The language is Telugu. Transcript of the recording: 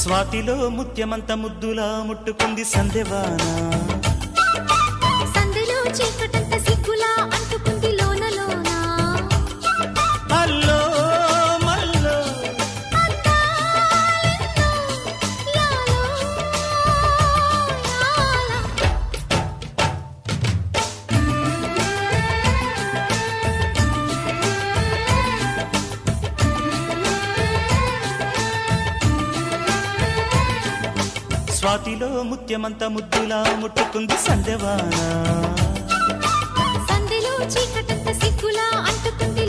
స్వాతిలో ముత్యమంత ముద్దులా ముట్టుకుంది సందెవాన. సందెలో చీకటంత సిగ్గులా అంటుకుంది లోన లోన. అల్లో మల్లో అందాలెన్నో లాలో లాలా. స్వాతిలో ముత్యమంత ముద్దులా ముట్టుకుంది సందెవాన. సందెలో చీకటంత సిగ్గులా అంటుకుంది